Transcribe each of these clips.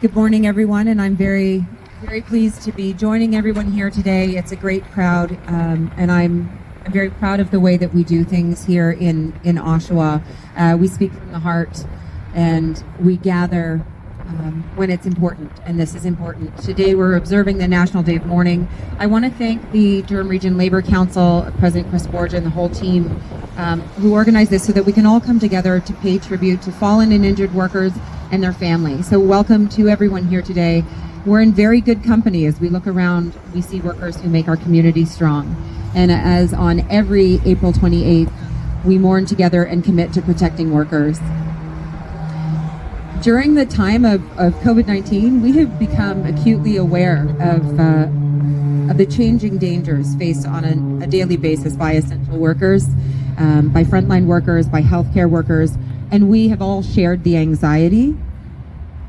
Good morning, everyone, and I'm very pleased to be joining everyone here today. It's a great crowd, and I'm very proud of the way that we do things here in Oshawa. We speak from the heart, and we gather when it's important, and this is important. Today we're observing the National Day of Mourning. I want to thank the Durham Region Labour Council, President Chris Borgia, and the whole team who organized this so that we can all come together to pay tribute to fallen and injured workers and their families. So welcome to everyone here today. We're in very good company as we look around. We see workers who make our community strong. And as on every April 28th, we mourn together and commit to protecting workers. During the time of COVID-19, we have become acutely aware of the changing dangers faced on a daily basis by essential workers, by frontline workers, by healthcare workers, and we have all shared the anxiety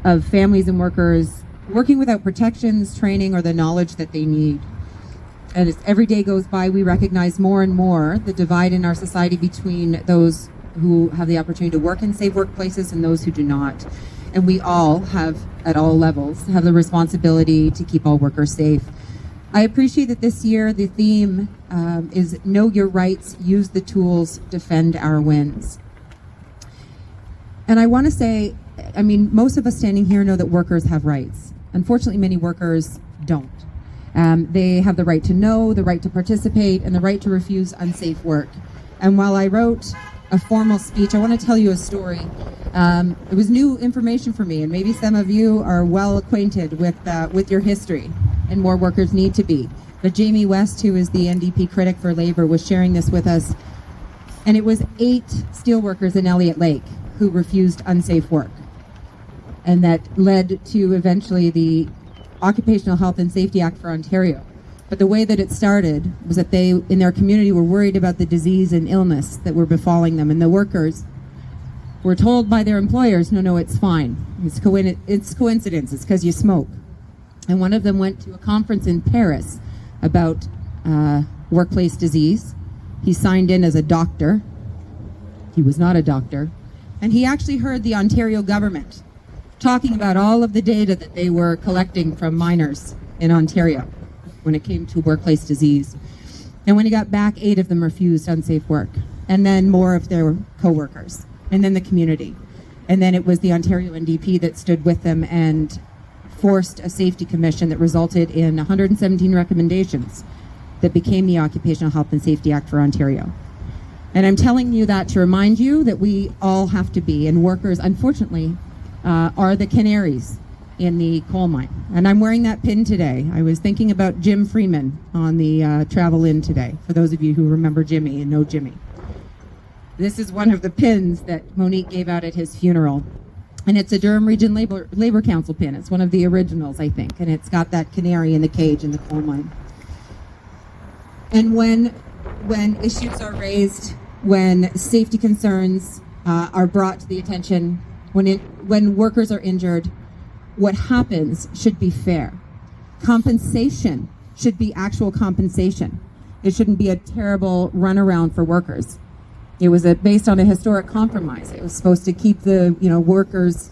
of families and workers working without protections, training, or the knowledge that they need. And as every day goes by, we recognize more and more the divide in our society between those who have the opportunity to work in safe workplaces and those who do not. And we all have, at all levels, have the responsibility to keep all workers safe. I appreciate that this year the theme is Know Your Rights, Use the Tools, Defend Our Wins. And I want to say, I mean, most of us standing here know that workers have rights. Unfortunately, many workers don't. They have the right to know, the right to participate, and the right to refuse unsafe work. And while I wrote a formal speech, I want to tell you a story. It was new information for me, and maybe some of you are well acquainted with your history, and more workers need to be. But Jamie West, who is the NDP critic for Labour, was sharing this with us. And it was 8 steelworkers in Elliott Lake who refused unsafe work. And that led to eventually the Occupational Health and Safety Act for Ontario. But the way that it started was that they, in their community, were worried about the disease and illness that were befalling them. And the workers were told by their employers, no, it's fine. It's coincidence. It's because you smoke. And one of them went to a conference in Paris about workplace disease. He signed in as a doctor. He was not a doctor. And he actually heard the Ontario government talking about all of the data that they were collecting from miners in Ontario when it came to workplace disease. And when he got back, 8 of them refused unsafe work. And then more of their co-workers. And then the community. And then it was the Ontario NDP that stood with them and forced a safety commission that resulted in 117 recommendations that became the Occupational Health and Safety Act for Ontario. And I'm telling you that to remind you that we all have to be, and workers, unfortunately, are the canaries in the coal mine. And I'm wearing that pin today. I was thinking about Jim Freeman on the travel in today, for those of you who remember Jimmy and know Jimmy. This is one of the pins that Monique gave out at his funeral. And it's a Durham Region Labour Council pin. It's one of the originals, I think. And it's got that canary in the cage in the coal mine. And when issues are raised, when safety concerns are brought to the attention, when workers are injured, what happens should be fair. Compensation should be actual compensation. It shouldn't be a terrible runaround for workers. It was based on a historic compromise. It was supposed to keep the workers,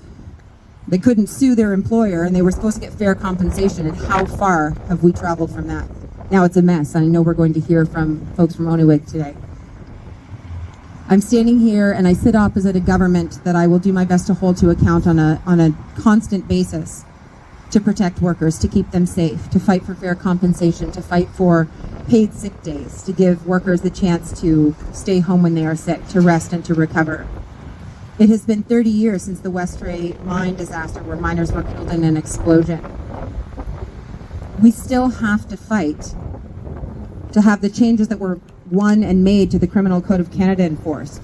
they couldn't sue their employer, and they were supposed to get fair compensation. And how far have we traveled from that? Now it's a mess. I know we're going to hear from folks from Onewig today. I'm standing here and I sit opposite a government that I will do my best to hold to account on a constant basis to protect workers, to keep them safe, to fight for fair compensation, to fight for paid sick days, to give workers the chance to stay home when they are sick, to rest and to recover. It has been 30 years since the Westray mine disaster where miners were killed in an explosion. We still have to fight to have the changes that were won and made to the Criminal Code of Canada enforced.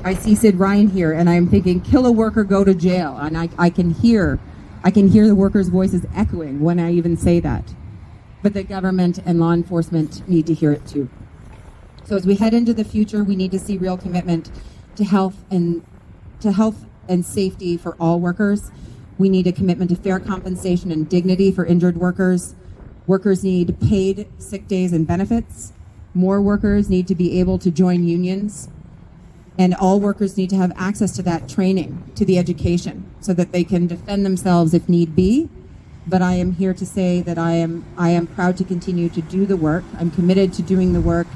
I see Sid Ryan here, and I'm thinking, kill a worker, go to jail. And I can hear the workers' voices echoing when I even say that. But the government and law enforcement need to hear it too. So as we head into the future, we need to see real commitment to health and safety for all workers. We need a commitment to fair compensation and dignity for injured workers. Workers need paid sick days and benefits. More workers need to be able to join unions. And all workers need to have access to that training, to the education, so that they can defend themselves if need be. But I am here to say that I am proud to continue to do the work. I'm committed to doing the work.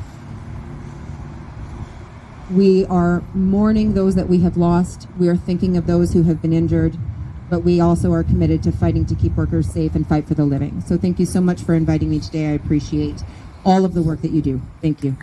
We are mourning those that we have lost. We are thinking of those who have been injured. But we also are committed to fighting to keep workers safe and fight for the living. So thank you so much for inviting me today. I appreciate all of the work that you do. Thank you.